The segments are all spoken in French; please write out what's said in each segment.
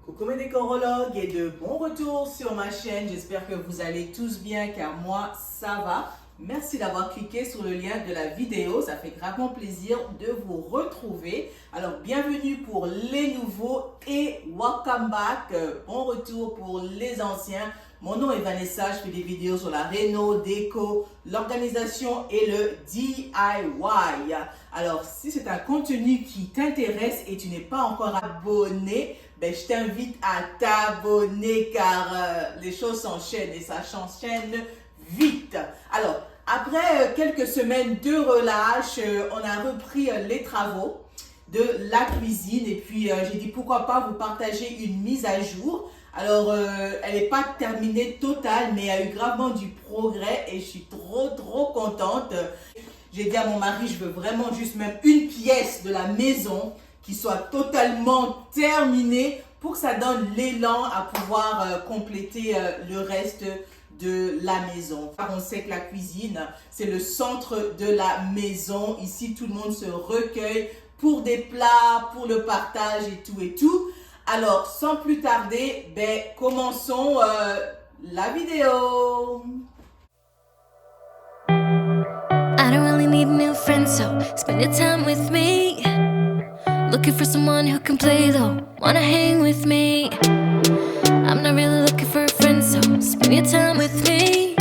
Coucou mes décorologues et de bon retour sur ma chaîne. J'espère que vous allez tous bien car moi ça va. Merci d'avoir cliqué sur le lien de la vidéo, ça fait gravement plaisir de vous retrouver. Alors bienvenue pour les nouveaux et welcome back, bon retour pour les anciens. Mon nom est Vanessa, je fais des vidéos sur la réno, déco, l'organisation et le DIY. Alors si c'est un contenu qui t'intéresse et tu n'es pas encore abonné, ben, je t'invite à t'abonner car les choses s'enchaînent et ça s'enchaîne vite. Alors, après quelques semaines de relâche, on a repris les travaux de la cuisine et puis j'ai dit pourquoi pas vous partager une mise à jour. Alors, elle n'est pas terminée totale, mais il y a eu gravement du progrès et je suis trop contente. J'ai dit à mon mari, je veux vraiment juste même une pièce de la maison qui soit totalement terminée pour que ça donne l'élan à pouvoir compléter le reste de la maison. On sait que la cuisine, c'est le centre de la maison. Ici, tout le monde se recueille pour des plats, pour le partage et tout. Alors, sans plus tarder, ben, commençons la vidéo. I don't really need new friends, so spend your time with me. Looking for someone who can play though, wanna hang with me. I'm not really looking for a friend, so spend your time with me.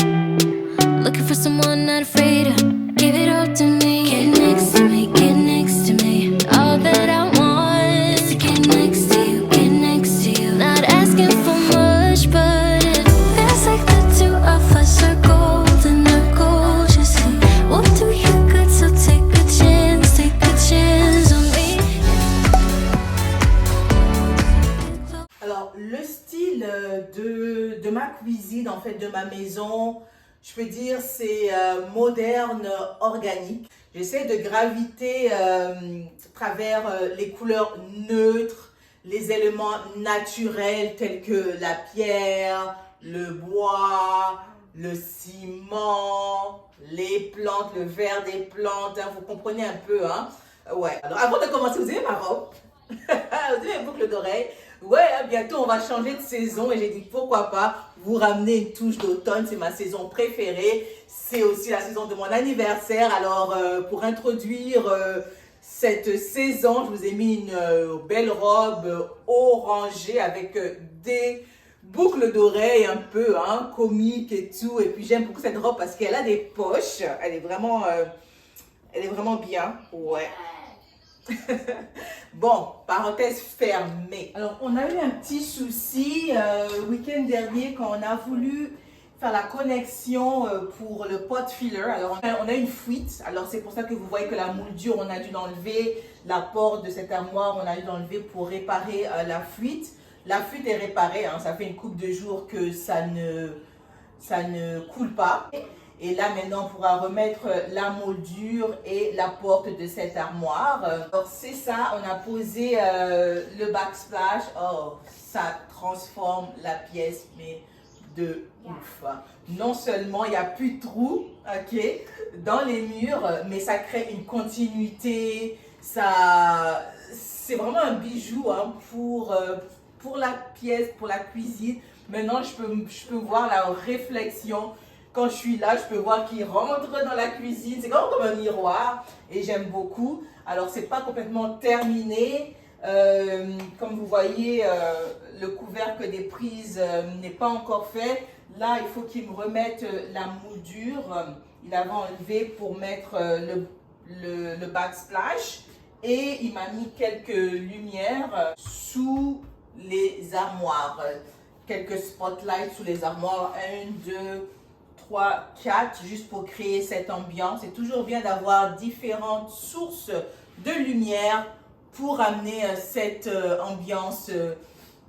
Looking for someone not afraid to give it all to me. Get next to me, get next to me. All that I want is to get next to you, get next to you. Not asking for much, but it feels like the two of us are golden, our gold. You see, we'll do you good, so take a chance on me. Alors, le style de ma cuisine, en fait, de ma maison, je peux dire, c'est moderne, organique. J'essaie de graviter à travers les couleurs neutres, les éléments naturels tels que la pierre, le bois, le ciment, les plantes, le verre des plantes. Hein, vous comprenez un peu, hein? Ouais. Alors, avant de commencer, vous avez ma robe. Vous avez mes boucles d'oreilles. Ouais, bientôt on va changer de saison et j'ai dit pourquoi pas vous ramener une touche d'automne, c'est ma saison préférée. C'est aussi la saison de mon anniversaire. Alors pour introduire cette saison, je vous ai mis une belle robe orangée avec des boucles d'oreilles un peu hein, comiques et tout. Et puis j'aime beaucoup cette robe parce qu'elle a des poches. Elle est vraiment bien. Ouais. Bon, parenthèse fermée. Alors, on a eu un petit souci le week-end dernier quand on a voulu faire la connexion pour le pot filler. Alors, on a une fuite. Alors, c'est pour ça que vous voyez que la mouldure, on a dû l'enlever. La porte de cette armoire, on a dû l'enlever pour réparer la fuite. La fuite est réparée. Hein, ça fait une couple de jours que ça ne coule pas. Et là, maintenant, on pourra remettre la moldure et la porte de cette armoire. Alors, c'est ça, on a posé le backsplash. Oh, ça transforme la pièce, mais de ouf. Non seulement il n'y a plus de trous, ok, dans les murs, mais ça crée une continuité. C'est vraiment un bijou hein, pour la pièce, pour la cuisine. Maintenant, je peux voir la réflexion. Quand je suis là, je peux voir qu'il rentre dans la cuisine. C'est comme un miroir et j'aime beaucoup. Alors, c'est pas complètement terminé. Comme vous voyez, le couvercle des prises n'est pas encore fait. Là, il faut qu'il me remette la moudure. Il avait enlevé pour mettre le backsplash. Et il m'a mis quelques lumières sous les armoires. Quelques spotlights sous les armoires. 1, 2, 3, 4, juste pour créer cette ambiance. C'est toujours bien d'avoir différentes sources de lumière pour amener cette ambiance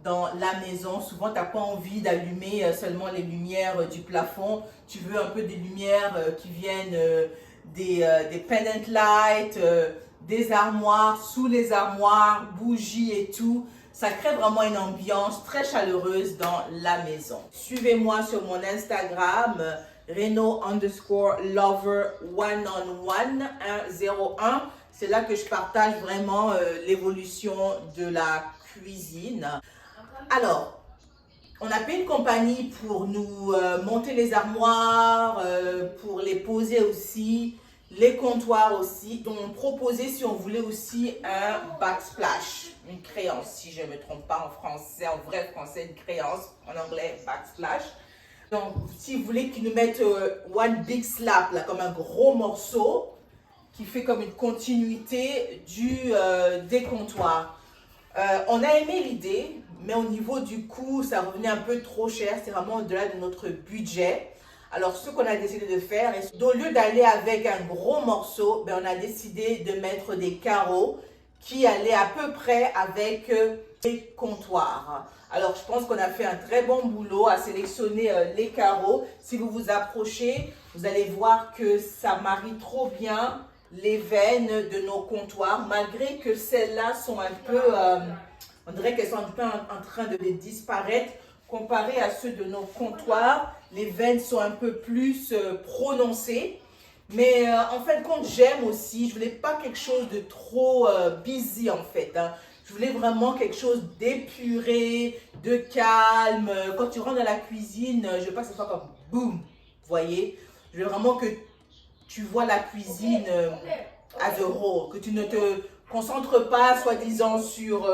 dans la maison. Souvent, tu n'as pas envie d'allumer seulement les lumières du plafond. Tu veux un peu des lumières qui viennent des pendant lights, des armoires, sous les armoires, bougies et tout. Ça crée vraiment une ambiance très chaleureuse dans la maison. Suivez-moi sur mon Instagram, Reno_lover101. C'est là que je partage vraiment l'évolution de la cuisine. Alors, on a payé une compagnie pour nous monter les armoires, pour les poser aussi, les comptoirs aussi. Donc, on proposait si on voulait aussi un backsplash, une créance, si je ne me trompe pas en français, en vrai français, une créance, en anglais backsplash. Donc, si vous voulez qu'ils nous mettent one big slap, là, comme un gros morceau, qui fait comme une continuité des comptoirs. On a aimé l'idée, mais au niveau du coût, ça revenait un peu trop cher. C'est vraiment au-delà de notre budget. Alors, ce qu'on a décidé de faire, au lieu d'aller avec un gros morceau, ben, on a décidé de mettre des carreaux qui allaient à peu près avec les comptoirs. Alors, je pense qu'on a fait un très bon boulot à sélectionner les carreaux. Si vous vous approchez, vous allez voir que ça marie trop bien les veines de nos comptoirs, malgré que celles-là sont un peu, on dirait qu'elles sont un peu en train de disparaître. Comparé à ceux de nos comptoirs, les veines sont un peu plus prononcées. Mais en fin de compte, j'aime aussi, je voulais pas quelque chose de trop busy en fait. Hein. Je voulais vraiment quelque chose d'épuré, de calme. Quand tu rentres dans la cuisine, je veux pas que ce soit comme boum, vous voyez. Je veux vraiment que tu vois la cuisine as a whole, que tu ne te concentres pas, soi-disant, sur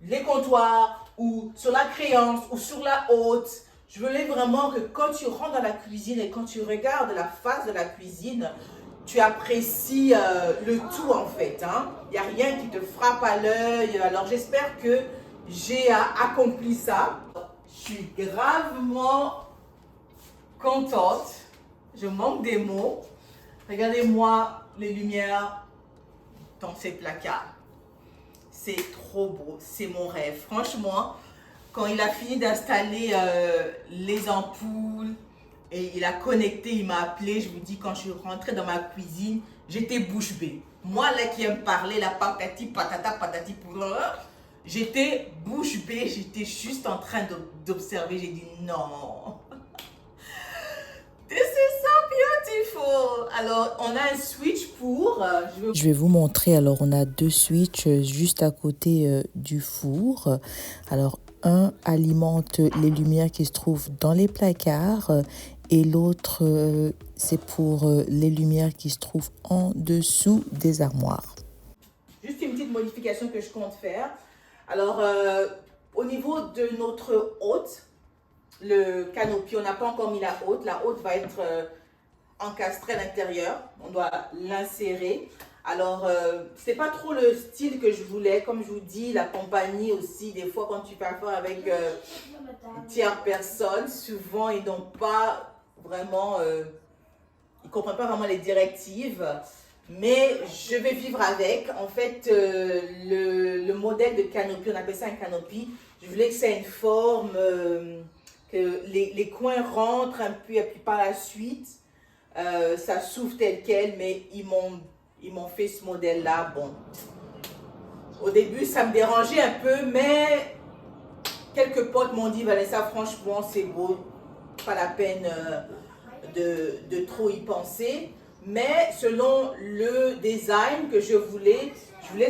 les comptoirs ou sur la créance ou sur la haute. Je voulais vraiment que quand tu rentres dans la cuisine et quand tu regardes la face de la cuisine, tu apprécies le tout en fait. Hein. Il n'y a rien qui te frappe à l'œil. Alors j'espère que j'ai accompli ça. Je suis gravement contente. Je manque des mots. Regardez-moi les lumières dans ces placards. C'est trop beau, c'est mon rêve. Franchement, quand il a fini d'installer les ampoules et il a connecté, il m'a appelé, je vous dis, quand je suis rentrée dans ma cuisine, j'étais bouche bée. Moi là qui aime parler, la patati patata patati poula, j'étais bouche bée, j'étais juste en train d'observer, j'ai dit non. This is so beautiful. Alors, on a un switch pour... Je vais vous montrer. Alors, on a deux switches juste à côté du four. Alors, un alimente les lumières qui se trouvent dans les placards et l'autre, c'est pour les lumières qui se trouvent en dessous des armoires. Juste une petite modification que je compte faire. Alors, au niveau de notre hôte, le canopy, on n'a pas encore mis la haute. La haute va être encastrée à l'intérieur. On doit l'insérer. Alors, c'est pas trop le style que je voulais. Comme je vous dis, la compagnie aussi, des fois, quand tu fais affaire avec une tierce personne, souvent, ils n'ont pas vraiment... ils ne comprennent pas vraiment les directives. Mais je vais vivre avec. En fait, le modèle de canopy, on appelle ça un canopy. Je voulais que ça ait une forme... que les coins rentrent un peu et puis par la suite, ça s'ouvre tel quel, mais ils m'ont fait ce modèle-là. Bon, au début, ça me dérangeait un peu, mais quelques potes m'ont dit, Vanessa, franchement, c'est beau, pas la peine de trop y penser. Mais selon le design que je voulais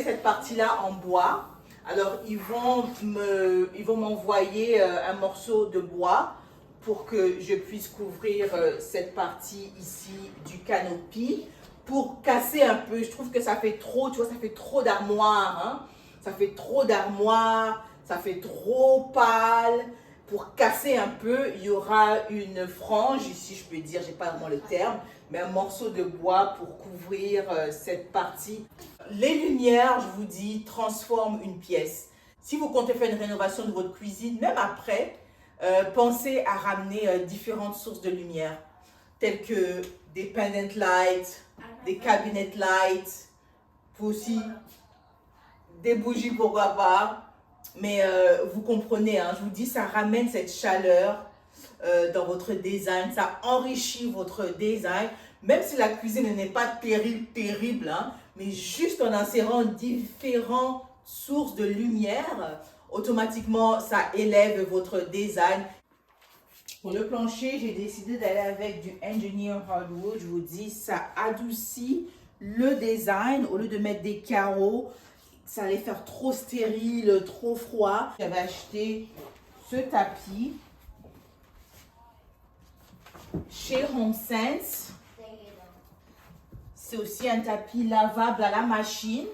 cette partie-là en bois. Alors, ils vont m'envoyer un morceau de bois pour que je puisse couvrir cette partie ici du canopy pour casser un peu. Je trouve que ça fait trop, tu vois, ça fait trop d'armoire. Hein? Ça fait trop d'armoire, ça fait trop pâle. Pour casser un peu, il y aura une frange, ici je peux dire, je n'ai pas vraiment le terme, mais un morceau de bois pour couvrir cette partie. Les lumières, je vous dis, transforment une pièce. Si vous comptez faire une rénovation de votre cuisine, même après, pensez à ramener différentes sources de lumière, telles que des pendant lights, des cabinet lights, aussi des bougies pourquoi pas. Mais vous comprenez, hein, je vous dis, ça ramène cette chaleur dans votre design, ça enrichit votre design, même si la cuisine n'est pas terrible, hein, mais juste en insérant différentes sources de lumière, automatiquement, ça élève votre design. Pour le plancher, j'ai décidé d'aller avec du Engineer Hardwood. Je vous dis, ça adoucit le design au lieu de mettre des carreaux. Ça allait faire trop stérile, trop froid. J'avais acheté ce tapis chez HomeSense. C'est aussi un tapis lavable à la machine.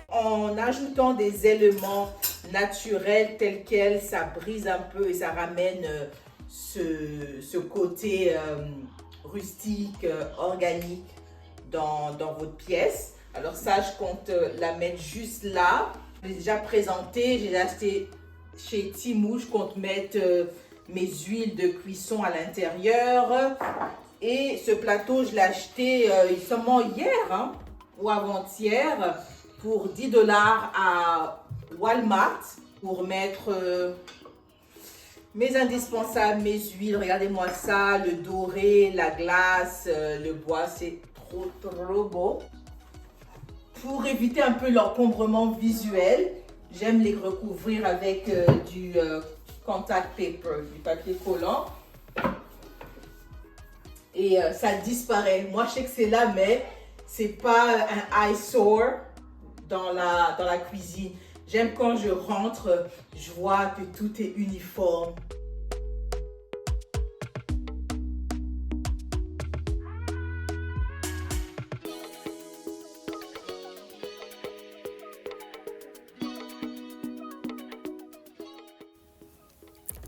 En ajoutant des éléments naturels tels quels, ça brise un peu et ça ramène ce côté rustique, organique dans votre pièce. Alors ça, je compte la mettre juste là. Je l'ai déjà présenté, j'ai acheté chez Temu. Je compte mettre mes huiles de cuisson à l'intérieur. Et ce plateau, je l'ai acheté seulement hier ou avant-hier pour 10 $ à Walmart pour mettre mes indispensables, mes huiles. Regardez-moi ça, le doré, la glace, le bois, c'est trop beau. Pour éviter un peu l'encombrement visuel, j'aime les recouvrir avec du contact paper, du papier collant. Et ça disparaît. Moi, je sais que c'est là, mais c'est pas un eyesore dans la cuisine. J'aime quand je rentre, je vois que tout est uniforme.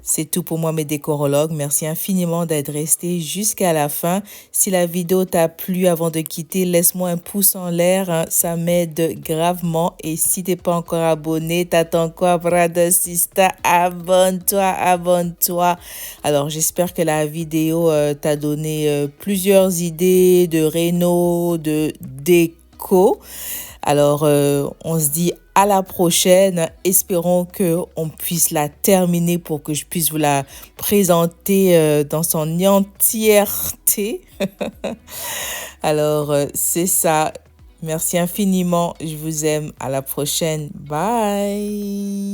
C'est tout pour moi, mes décorologues. Merci infiniment d'être resté jusqu'à la fin. Si la vidéo t'a plu, avant de quitter, laisse-moi un pouce en l'air. Ça m'aide gravement. Et si t'es pas encore abonné, t'attends quoi, brother, sister? Abonne-toi. Alors, j'espère que la vidéo t'a donné plusieurs idées de réno, de déco. Alors, on se dit à la prochaine. Espérons qu'on puisse la terminer pour que je puisse vous la présenter dans son entièreté. Alors, c'est ça. Merci infiniment. Je vous aime. À la prochaine. Bye.